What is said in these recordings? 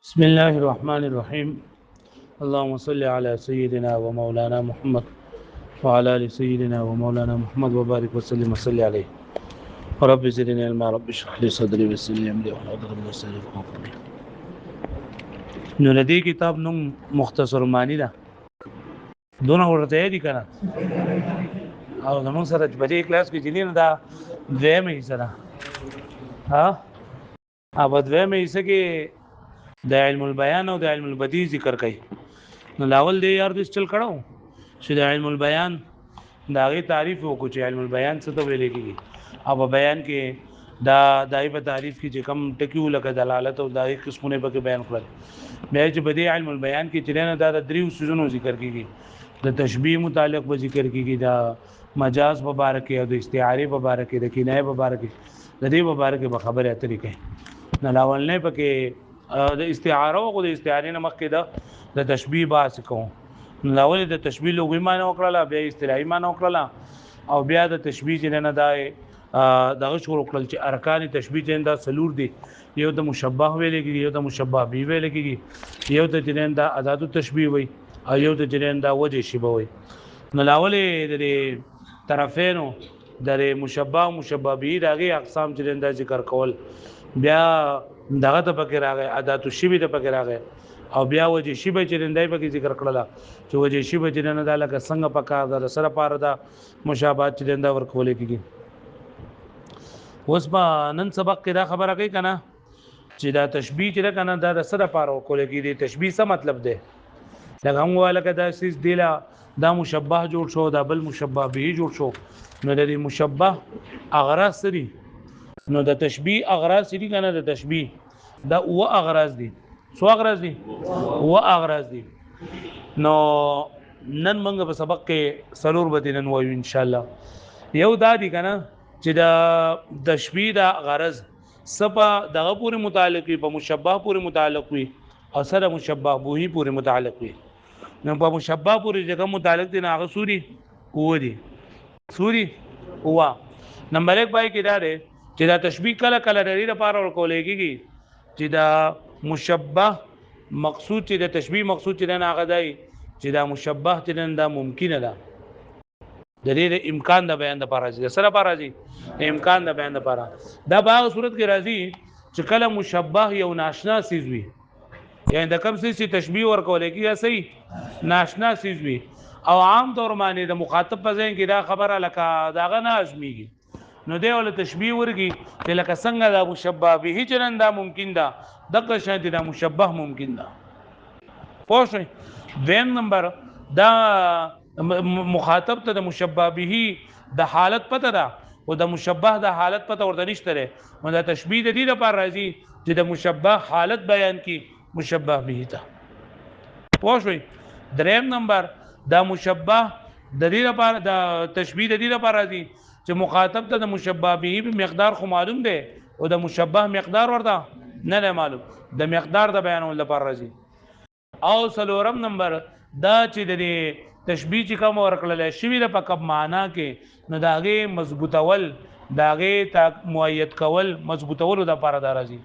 بسم الله الرحمن الرحيم. اللهم صل على سيدنا ومولانا محمد وعلى ال سيدنا ومولانا محمد وبارك وسلم وصل عليه. رب زدني علما، رب اشرح لي صدري ويسر لي امري واحلل عقدة من لساني يفقهوا قولي. نو ندی کتاب نوم مختصر معنی ده دونه ورته دي کنه او زمون سره په دې کلاس کې جنین دا دویمه حصہ ده. ها اب دویمه حصہ کې د علم البيان او د علم البديع ذکر کوي. نو لاول دی یار د چل کړهو چې د علم البيان دا غي تعریف وکړو چې علم البيان څه ته ویل کېږي او په بیان کې دا دای په تعریف کې چې کم ټکیو لکه دلالت او دای قسمونه به بیان کړل. بیا چې په دې علم البيان کې چې نه دا د دریو سيزونو ذکر کېږي، د تشبيه متعلق به ذکر کېږي، دا مجاز مبارک او د استعاره مبارک د کنایه مبارک د دې مبارک به خبره اترې کوي. نه لاول نه پکې د استعاره او د استعاره نه مخکې د تشبيه باس کوم. لاول د تشبيه لغوي معنی وکړه، بیا اصطلاحي معنی وکړه او بیا د تشبيه چې نه دای دغه شروع کړل چې ارکان تشبيه چې دا سلور دي. یو د مشبه ویل کېږي، یو د مشبه به ویل کېږي، یو د جنین دا ادات تشبيه وي او یو د جنین دا وجه شبه وي. نو لاول د طرفینو د مشبه او مشبه به دغه اقسام چې دا ذکر کول، بیا دغه ته پکې راغی ادات شبه ته پکې راغی او بیا وجه شبه چې دای پکې ذکر کړل چې وجه شبه چې نه د لکه څنګه پکا د سره پاره دا مشابهت چې دا ورکول کېږي. اوس په نن سبق کې دا خبره کوي کنه چې دا تشبيه چې کنه دا د سره پاره ورکول کېږي. تشبيه څه مطلب دی؟ لکه هم ولکه دا سیس دیلا دا مشبه جوړ شو، دا بل مشبه به جوړ شو. نو د مشبه اغراض سری، نو د تشبيه اغراض سری کنه د تشبيه دا او اغراض دي. سو اغراض دي او اغراض دي. نو نن موږ په سبق کې سلور بدینن وایو ان شاء الله. یو دا دي کنه چې دا تشبيه دا غرض سبا دغه پورې متعلق وي، په مشبه پورې متعلق وي او سره مشبه به پورې متعلق وي. نو په مشبه پورې ځکه متعلق دي نه هغه سوري او دي سوري او نمبر 1 پای کې دا دی چې دا تشبيه کله کله د دې لپاره ورکول کېږي چې دا مشبه مقصود چې د تشبيه مقصود چې نه هغه دی چې دا مشبه چې دا ممکن ده د دې امکان د بیان لپاره راځي، سره لپاره راځي امکان د بیان لپاره. دا په هغه صورت کې راځي چې کله مشبه یو ناشنا سیز وي، یعنی د کوم څه چې تشبيه ورکول کېږي صحیح ناشنا سیز وي او عام طور باندې د مخاطب په ځین کې دا خبره لکه داغه نه ازميږي. نو دی ول تشبيه ورګي چې لکه څنګه دا مشبه به چرن دا ممکن ده دغه شان دا مشبه ممکن ده. پوه دیم نمبر دا مخاطب ته د مشبه به د حالت پته ده او د مشبه د حالت پته ورته نشته لري. نو دا تشبيه د دې لپاره راځي چې د مشبه حالت بیان کی مشبه به ته. پوه دریم نمبر دا مشبه د دې لپاره د تشبيه د دې لپاره راځي چې مخاطب ته د مشبه به مقدار خو معلوم دی او د مشبه مقدار ورته نه معلوم، د مقدار د بیانولو لپاره راځي. او څلورم نمبر دا چې د تشبيه چې کوم ورکړل شي د پکب معنا کې نو داغه مضبوطول داغه مؤید کول مضبوطول د لپاره راځي.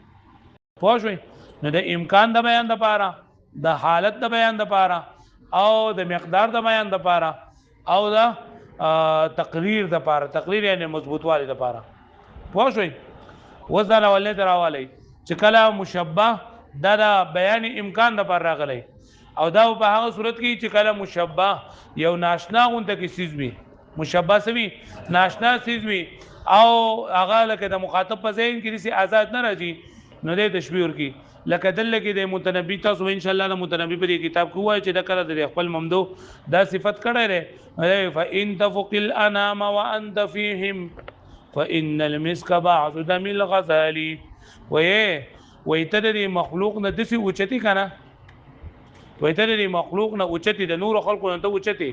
پوه شئ نو د امکان د بیان د لپاره، د حالت د بیان د لپاره او د مقدار د بیان د لپاره او د تقریر د لپاره، تقریر یعنی مضبوطوالی د لپاره. پوه شئ وزن ولې دراوالي چې کله مشبه دا د بیان امکان د لپاره راغلی او دا په هغه صورت کې چې کله مشبه یو ناشنا غونته کې سیز وي، مشبه سوي ناشنا سیز وي او هغه لکه د مخاطب په ذهن کې دي آزاد نه راځي نو د تشبيه ورکی لکه دل کې د متنبي تاسو ان شاء الله د متنبي په کتاب کې وایي چې د کله د خپل ممدو دا صفت کړه لري فإن تفق الانام وانت فيهم فإن المسك بعض دم الغزال. وې تدري مخلوق نه دسي اوچتي کنه، وې تدري مخلوق نه اوچتي د نور خلقو نه ته اوچتي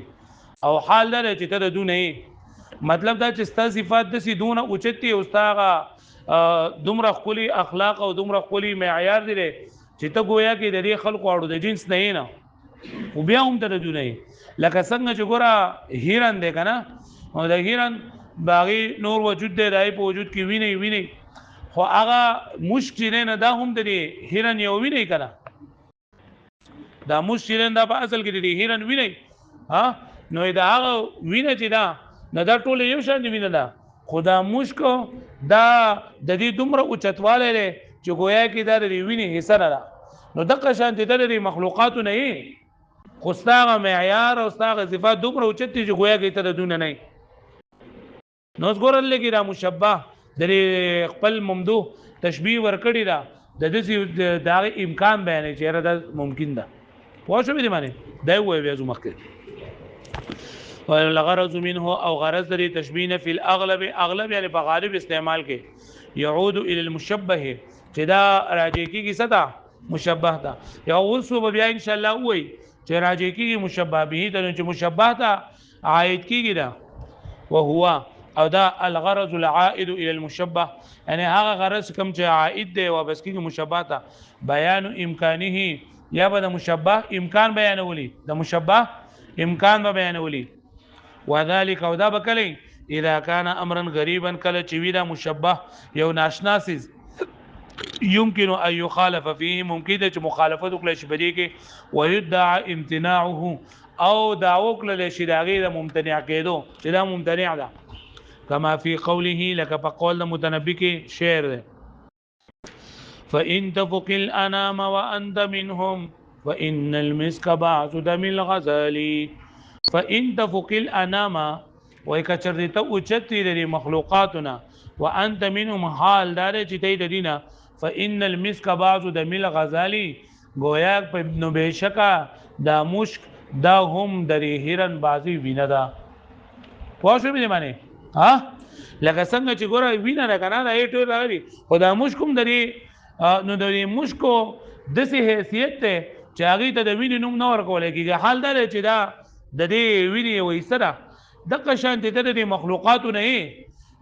او حال لري چې ته دونه مطلب دا چې ستا صفات دسي دونه اوچتي او ستاغه دومره خولي اخلاق او دومره خولي معیار دي چې ته گویا کې د دې خلقو اړو د جنس نه نه او بیا هم ته دونه لکه څنګه چې ګوره هیرن دی کنه او د هیرن باغی نور وجود دی دای په وجود کې ویني خو هغه مشکل نه دا هم د هیرن یو ویني کنه دا مشرن دا په اصل کې د هیرن ویني ها نو دا هغه وینه چې دا نه دا ټول یو شان وینه ده خدا مشکو دا د دې دومره اوچتواله لري چې گویا کې دا د وینې حصہ نه ده نو دغه شان دي د مخلوقات نه یې خو ستاغه معیار او ستاغه صفات دومره اوچت دي چې گویا کې ته دونه نه نو ګورل لګي را مشبہ د خپل ممدوح تشبیه ورکړی دا د دې دا امکان بیان چې دا ممکن ده پوه شو دې معنی دا وایي بیا زما مخکې والغرض منه او غرض لري تشبيه في الاغلب اغلب يعني په غالب استعمال کې يعود الى المشبه چې دا راځي کیږي صدا مشبه دا یا اوسو بیا ان شاء الله وای چې راځي کیږي مشبه به ته چې مشبه دا عائد کیږي دا وهو او دا الغرض العائد الى المشبه يعني هغه غرض کوم چې عائد دی او بس کیږي مشبه تا بیان امکانه یا به د مشبه امکان بیانولي د مشبه امکان به بیانولي وذلك او دا بکلی اذا كان امرا غريبا کله چې وی دا مشبه یو ناشنا سیز يمكن ان يخالف فيه ممکن چې مخالفت وکړي شي بدی کې ويدعى امتناعه او دا وکړي شي داغه د ممتنع کېدو چې دا ممتنع ده كما في قوله لك فقول المتنبي کې شعر ده فان تفق الانام وانت منهم فان المسك بعث دم الغزال فان تفق الانام وکچر ته اوچتی د مخلوقاتنا وانت منهم حال دار چې ته د دینه فان المسك بعض دم الغزال گویا په نو بشکا دا مشک دا هم د هرن بازی وینه دا پوښښ به معنی ها لکه څنګه چې ګوره وینه نه کنه دا ایټو راغلی خدا مشکوم دري نو د مشکو د سه حیثیت ته چې هغه ته د وینې نوم نه ورکول کېږي حال دا چې دا د دې وینې وې سره د قشان ته د مخلوقات نه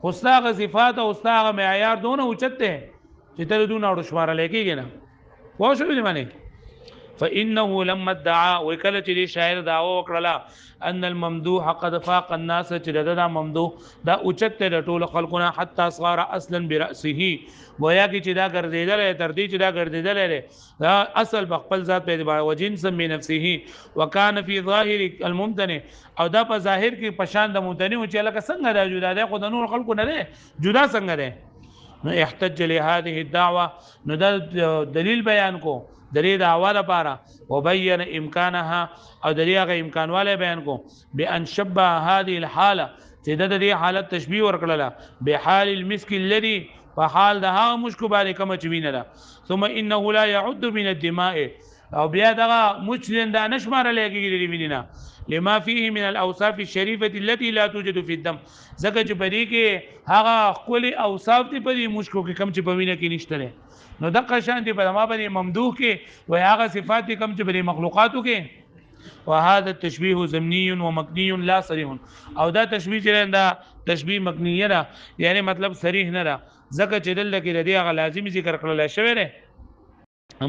خو ستاغه صفات او ستاغه معیار دونه اوچته چې ته دونه اړ شمار لکېږي نه واو شو دې معنی فانه لما ادعى وکله چې شاعر داوا وکړه ان الممدوح قد فاق الناس چې دا ممدوح دا اوچته د ټول خلقونه حتی صغار اصلا براسه ویا کی چې دا ګرځیدل تر دې چې دا ګرځیدل دا اصل بخپل ذات په اعتبار وجنس من نفسه وکانه فی ظاهر الممتنع او دا په ظاهر کې پشان د ممتنع چې لکه څنګه دا جدا ده خو د نور خلقو نه ده جدا څنګه ده نو احتج لهذه الدعوه نو دا دلیل بیان کو درې دعوا لپاره وبين امکانها او درې هغه امکان والے بیان کو بان شبه هذه الحاله چې د دې حالت تشبيه ورکړه به حال المسك الذي فحال ده مشکو باندې کوم چوینه ده ثم انه لا يعد من الدماء او بیا دغه مچلند نشمار لګیږي د وینینا لما فيه من الاوصاف الشريفه التي لا توجد في الدم زکه چې پدې کې هغه خپل اوصاف دي په مشکو کې کم چې په وینه کې نشته نو دغه شان دي په ما باندې ممدوح کې و هغه صفات کم چې په مخلوقاتو کې وهذا التشبيه ضمني ومكني لا صريح او دا تشبيه چې دا تشبيه مکنیه ده یعنی مطلب صریح نه ده زکه چې دلته کې د هغه لازمي ذکر کړل شوی دی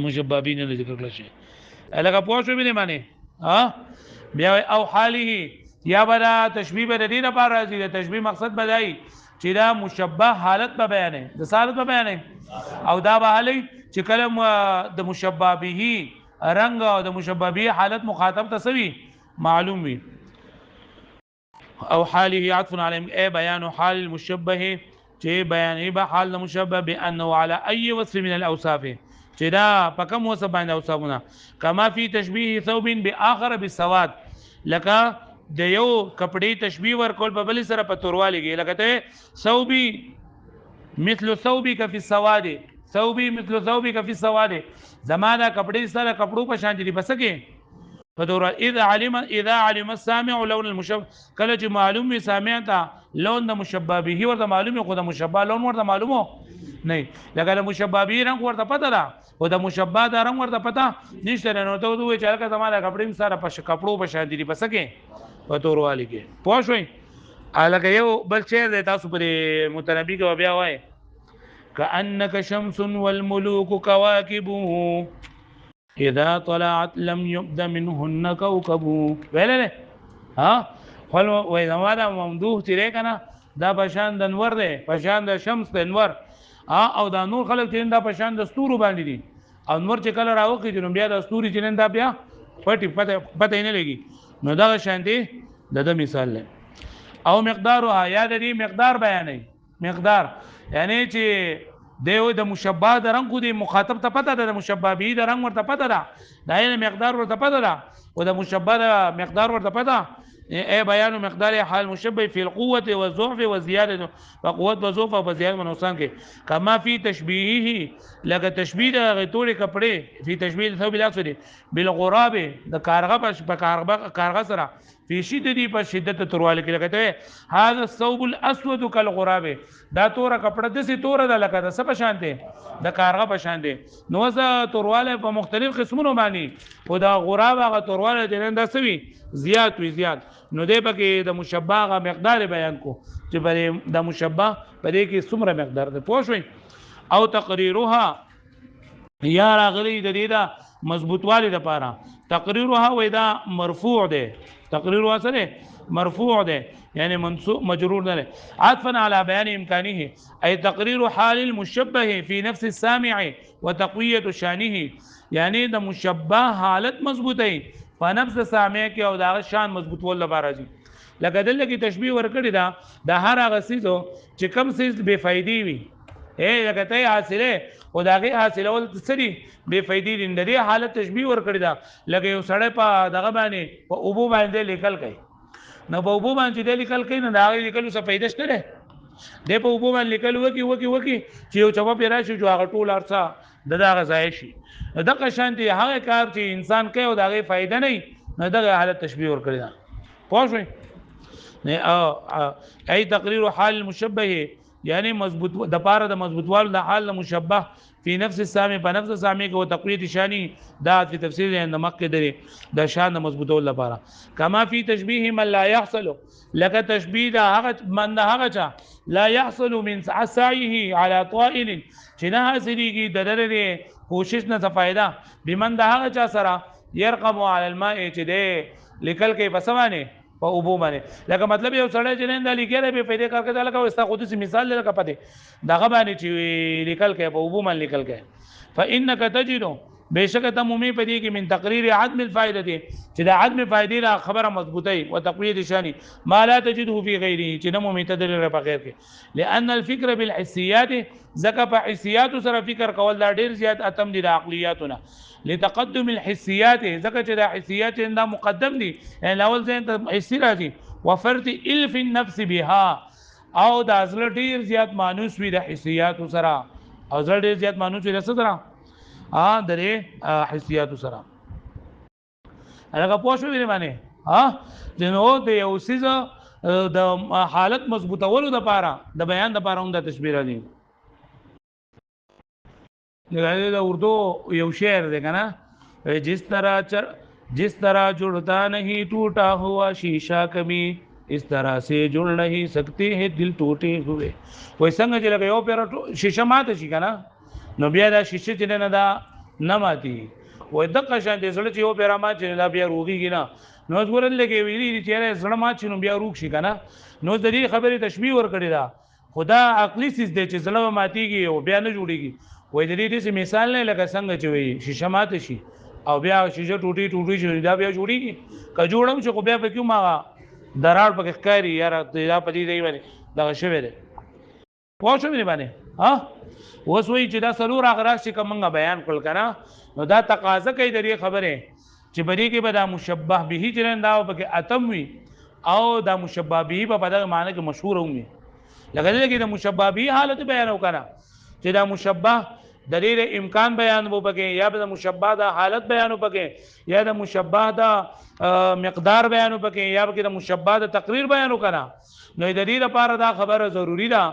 مشبابین نه ذکر کړل شي الګه پوه شو به معنی ها بیا او حاله یا بدا تشبیه به د دې لپاره راځي د تشبیه مقصد بدای چې دا مشبہ حالت به بیانې د حالت به بیانې او دا به حالي چې کلم د مشبہ به رنگ او د مشبہ به حالت مخاطب تسوي معلوم وي او حاله عطف علی ای بیان حال المشبہ چې بیانې به حال د مشبہ بانه على اي وصف من الاوصاف چې دا پکم وصف باندې اوصافونه کما فی تشبیه ثوب باخر بالسواد لکه د یو کپڑے تشبیه ورکول په بل سره په توروالیږي لکه ته ثوبی مثل ثوبک فی السواد ثوبی مثل ثوبک فی السواد زمانہ کپڑے سره کپڑو په شان دي پسکه په تور اذا علم السامع لون المشبه کله چې معلوم وي سامع ته لون د مشبہ به ورته معلومه خو د مشبہ لون ورته معلومه نه لکه د مشبہ به رنگ ورته پته ده او د مشبہ د رنگ ورته پته نشته نو ته دوی چې هغه زمانہ کپڑے سره په کپڑو په شان دي پسکه په توروالی کې پوه شئ الګ یو بل شعر دی تاسو پر متنبی کې بیا وای کأنک شمس والملوک کواکبه اذا طلعت لم يبد منهن كوكب ویل ها خپل وای زمانہ ممدوح تیرې کنه دا پشان د انور دی پشان د شمس د انور او دا نور خلک چې دا پشان د ستورو باندې دي انور چې کله راوخی جنوب بیا د ستوري چې دا بیا پټي پته نه لګي نو دا شانتي د مثال له او مقدارها یا د دې مقدار بیانې مقدار یعنی چې دیو د مشبہ د رنگ کو دی مخاطب ته پته ده د مشبہ به د رنگ ورته پته ده دا یې مقدار ورته پته ده او د مشبہ د مقدار ورته پته اي بيان مقدار حال مشبه في القوه والضعف والزياده وقوه وضعف وزياده ونقصان کې کما فی تشبیهه لکه تشبیه د غتوري کپڑے فی تشبیه ثوب الاسود بالغراب د کارغه سره فی شدت په شدت ترواله کې لګته هاذا الثوب الاسود كالغراب دا تور کپڑا د سي تور د لکه د سپ شانته د کارغه په شانته نو ز ترواله په مختلف قسمونو باندې او دا غراب هغه ترواله د نن د سوي زیات وی زیات نو دې پکې د مشبہ غا مقدار بیان کو چې په د مشبہ په دې کې څومره مقدار ده پوه شئ او تقریرها یا راغلی د دې دا مضبوطوالی د پاره تقریرها و دا مرفوع ده تقریرها سره مرفوع ده یعنی منصوب مجرور نه عطفا على بيان امكانه اي تقرير حال المشبه في نفس السامع وتقويه شانه یعنی د مشبہ حالت مضبوطه په نفس سامع کې او دا شان مضبوط ول لپاره دي لکه دلته کې تشبیه ورکړی دا د هر هغه سیزو چې کم سیز بے فائدې وي لکه ته حاصله او داغه حاصله ول سړي بے فائدې دي د دې حالت تشبیه ورکړی دا لکه یو سړی په دغه باندې په اوبو باندې لیکل کوي نو په اوبو باندې د لیکل کوي نه دا لیکلو څه فائدہ شته ده د په اوبو باندې لیکل وکی چې یو چوب پیرا شو جو هغه ټول ارڅه دغه ځای شي دغه شانتي هغه کار چې انسان کوي او دغه فائدہ نه نه دغه حالت تشبیه ور کړی دا پوه شئ نه ای تقریر حال المشبه یعنی مضبوط د پاره د مضبوطوال د حال مشبه فی نفس السامع په نفس السامع کې او تقویت شانی دا په تفسیر د مکه دري د شان د مضبوطول لپاره کما فی تشبیه من لا يحصل لك تشبیه دا هغه من هغه لا يحصل من سعيه على طائل چې نه حاصلېږي د درې کوشش نه فائدہ بمن دا هغه چا سره يرقم على الماء چې دې لیکل کې بسمانه په اوبو باندې لکه مطلب یو سړی چې نه لیکل به پیدا کار کوي لکه وستا خودي مثال لکه پته دغه باندې چې لیکل کې په اوبو باندې لیکل کې فانك تجد بشک تمومي پدې کې من تقریر عدم الفائده چې د عدم فائدې را خبره مضبوطی او تقویت شانی ما لا تجده في غیره چې نمو متدل په غیر کې لان الفكر بالحسيات زکه په حسيات سره فکر کول دا ډیر زیات اتم دي د عقلیاتونه لتقدم الحسيات زکه چې د حسيات دا مقدم دي یعنی اول ځین ته حسي راځي وفرت الف النفس بها او د ازل ډیر زیات مانوس وي د حسيات سره او ازل ډیر زیات مانوس وي د سره درې حسيات سره هغه پوښتنه ویل باندې دنو د یو سیز د حالت مضبوطولو د پاره د بیان د پاره هم د تشبیه دي د اردو یو شعر دی کنه جس طرح جڑتا نہیں ٹوٹا ہوا شیشہ کبھی اس طرح سے جڑ نہیں سکتے ہیں دل ٹوٹے ہوئے وای څنګه چې لګ یو پیر شیشه ماته شي کنه نو بیا دا شیشه چې نه دا نه ماتي وای د قشان دې زړه چې یو پیر ما چې لا بیا روغیږي نه نو ورن لګي ویلي چې زړه ما چې نو بیا روغ شي کنه نو د دې خبرې تشبیه ور کړی دا خدا عقلی سیس دې چې زړه ماتيږي او بیا نه جوړيږي وای د دې مثال نه لکه څنګه چې وي شیشه ماته شي او بیا شیشه ټوټي شي دا بیا جوړيږي که جوړم چې خو بیا پکې ما درار پکې ښکاری یار دا پدې دی باندې دا شوی دی پوه شو مې باندې اوس وی چې دا سلور اغراض چې کومه بیان کول کنه نو دا تقاضا کوي د دې خبره چې بری کې به دا مشبہ به چې دا پکې اتم وي او دا مشبہ به په دغه معنی کې مشهور وي لکه دې کې د مشبہ به حالت بیان وکړه چې دا مشبہ د دې امکان بیان وو پکې یا د مشبہ د حالت بیان وو پکې یا د مشبہ د مقدار بیان وو پکې یا د مشبہ د تقریر بیان وکړه نو د دې لپاره دا خبره ضروری ده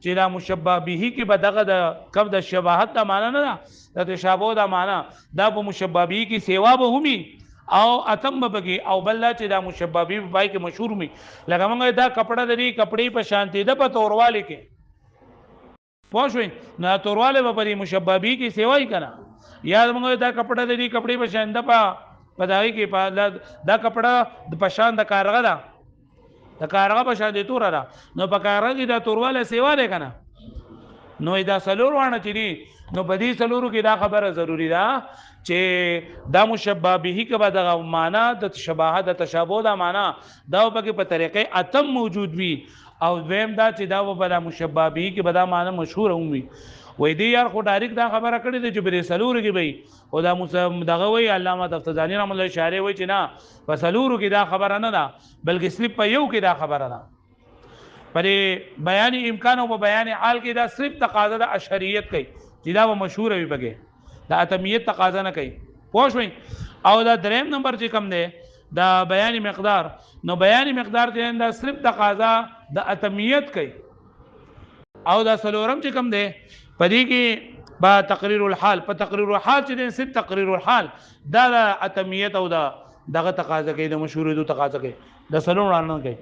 چې دا مشبہ به کې به دغه د کب د شباهت د معنا نه ده د تشابه د معنا دا په مشبہ به کې سیوا به همي او اتم بګي او بل چې دا مشبہ به پای کې مشهور می لکه موږ دا کپڑا د دې کپڑې په شانتي ده په تورواله کې پوښوي نه تورواله په دې مشبہ به کې سیوای کنه یا موږ دا کپڑا د دې کپڑې په شان ده په داوی کې په دا کپڑا د پشان د کارغه ده د کارغه په شان دي تور را نو په کارغه دا تورواله سیوا ده کنه نو دا سلور وانه چې نو بدی سلورو کې دا خبره ضروری ده چې دا مشبہ به کې به د معنا د شباهت د تشابه دا معنا دا په کې په طریقې اتم موجود وي او دویم دا چې دا په د مشبہ به کې به دا معنا مشهور وي وې دی یار خو ډایرک دا خبره کړې ده چې بری سلورو کې به او دا دغه وی علامه تفتزانی رحمه الله اشاره وی چې نه په سلورو کې دا خبره نه ده بلکې صرف په یو کې دا خبره ده پر بیان امکان او بیان حال کې دا صرف تقاضا د اشریت کوي چې دا مشهور وي بګه دا اتمیت تقاضا نه کوي پوه شئ او دا دریم نمبر چې کم دی دا بیان مقدار نو بیان مقدار چې دا صرف تقاضا د اتمیت کوي او دا سلورم چې کم دی پدې کې با تقریر الحال په تقریر الحال چې صرف تقریر الحال دا د اتمیت او دغه تقاضا کوي د مشهور دو تقاضا کوي د سلور نه کوي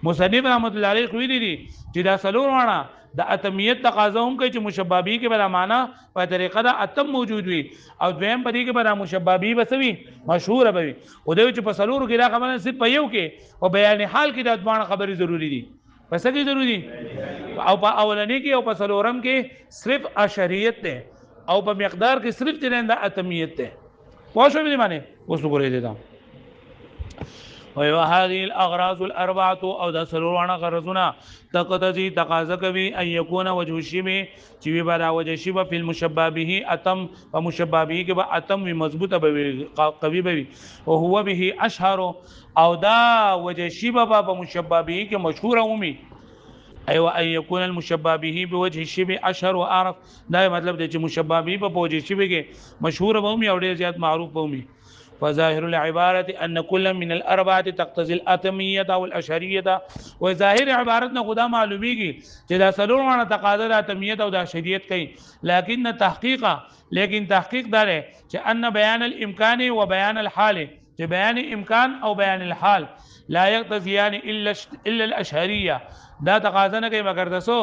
مصنف رحمت الله علیه خوی دي چې دا سلور وانا د اتمیت تقاضا هم کوي چې مشبابی کې بلا معنا په طریقه د اتم موجود وي او دویم پدې کې بلا مشبابی بسوي مشهور به وي او دوی چې په سلور کې دا خبره صرف په یو کې او بیان حال کې د ځوان خبري ضروری دي پس کې ضروری او په اولنی کې او په سلورم کې صرف اشریت ده او په مقدار کې صرف د اتمیت ده پوه شو به معنی اوس وګورئ دا وهذه الاغراض الاربعه او د سلورانه غرضونه تقتضي تقاضا کوي ان يكون وجه الشبه چې وی بلا وجه شبه په المشبه به اتم او مشبه به کې به اتم وي مضبوطه به قوي به او هو به اشهر او دا وجه شبه په مشبه به کې مشهور اومي ايوه ان يكون المشبه به بوجه الشبه اشهر واعرف دا مطلب دی چې مشبه به په وجه شبه کې مشهور اومي او ډیر زیات معروف اومي فظاهر العبارة أن كل من الأربعة تقتضي الأتمية أو الأشهرية وظاهر عبارتنا خدا معلومیږي چې دا سلور معنی تقاضا د اتمیت او د اشهریت کوي لكن تحقیق دا دی چې ان بیان الامکان و بیان الحال چې بیان امکان او بیان الحال لا يقتضيان الا الاشهريه دا تقاضا نه کوي مگر دسو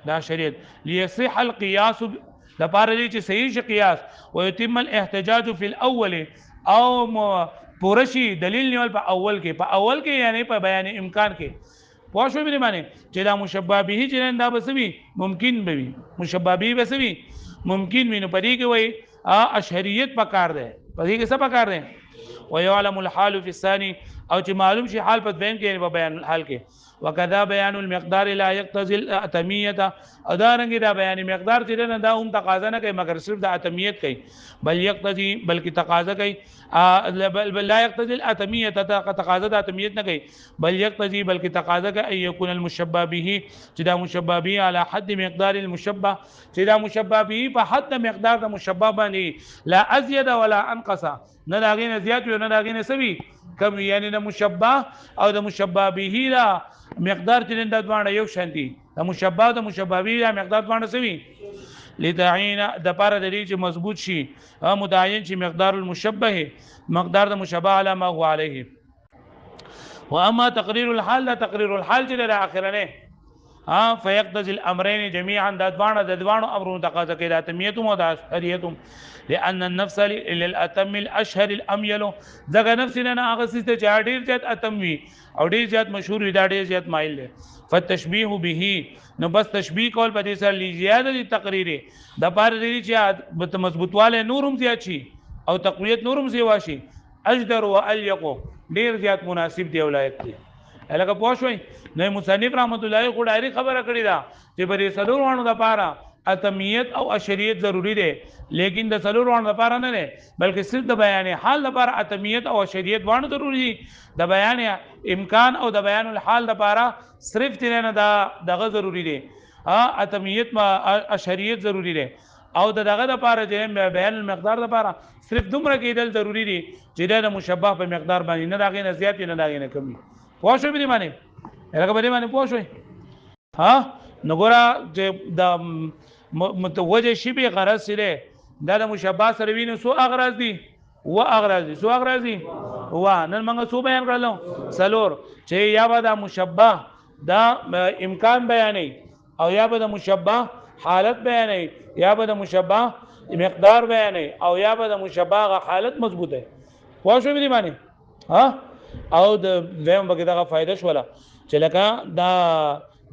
دا شریعت ليصح القياس د پاره دي چې صحیح شي قیاس ويتم الاحتجاج في الاول او پورشي دلیل نیول په اول کې یعنی په بیان امکان کې پوه شو به معنی چې دا مشبہ به چې دا بسوي ممکن به وي مشبہ به بسوي ممکن وي نو پدې کې وای اشهریت پکار ده پدې کې څه پکار ده ويعلم الحال في الثاني او چې معلوم شي حال په دویم کې په بیان حال کې وکذا بیان المقدار لا يقتضي الاتمیت او دا رنګ دا بیان مقدار چې نه دا هم تقاضا نه کوي مگر صرف د اتمیت کوي بل يقتضي بلکې تقاضا کوي بل لا يقتضي الاتمیت تقاضا د اتمیت نه کوي بل يقتضي بلکې تقاضا کوي ان يكون المشبه به چې دا مشبه به على حد مقدار المشبه چې دا مشبه به په حد مقدار د مشبه باندې لا ازيد ولا انقص نه داګینه زیات وي نه داګینه سوي کم یعنی د مشبه او د مشبه به لا مقدار چې د دوانه یو شانتي د مشبه او د مشبه به لا مقدار دوانه سوي لتعین د پاره د دې چې مضبوط شي متعین شي مقدار المشبه مقدار د مشبه علی ما هو علیه واما تقریر الحال لا تقریر الحال چې د اخرنه فيقتضي الامرين جميعا د دوانو امرونو تقاضا کوي د اتمیت او د اشهریت لان النفس للاتم الاشهر الاميل ذغه نفس نه هغه څه چې ډیر زیات اتم وي او ډیر زیات مشهور وي دا ډیر زیات مایل دی فتشبيه به نو بس تشبيه کول په دې سره زیاده تقریر د پاره دی چې مضبوطواله نورم زیات شي او تقویت نورم زی واشي اجدر واليق ډیر زیات مناسب دی ولایت دی الګه پوښوي نو مصنف رحمت الله کو ډایری خبره کړی دا چې بری سلور وانو د پاره اتمیت او اشریت ضروری دی لیکن د سلور وانو د پاره نه بلکې صرف د بیان حال لپاره اتمیت او اشریت وانو ضروری دي د بیان امکان او د بیان الحال لپاره صرف ترنه دغه ضروری دی اتمیت ما اشریت ضروری دی او دغه لپاره چې بیان المقدار لپاره صرف دومره کېدل ضروری دي چې د مشبہ په مقدار باندې نه داغې نه زیات نه داغې نه کمی پوه شو به معنی هغه به معنی پوه شو نګورا چې د متوجه شی به غرض سره د مشبہ سره ویني سو اغراض دي و اغراض دي سو اغراض دي و نن موږ سو بیان کړلو سلور چې یا به د مشبہ دا امکان بیانې او یا به د مشبہ حالت بیانې یا به د مشبہ مقدار بیانې او یا به د مشبہ حالت مضبوطه پوه شو به معنی او د ویم بګه دغه فائدہ شولا چې لکه دا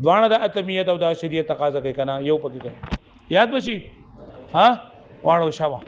دوانه د اتمیت او د شریعت تقاضا کوي کنه یو پکې یاد بشي ها واړو شابه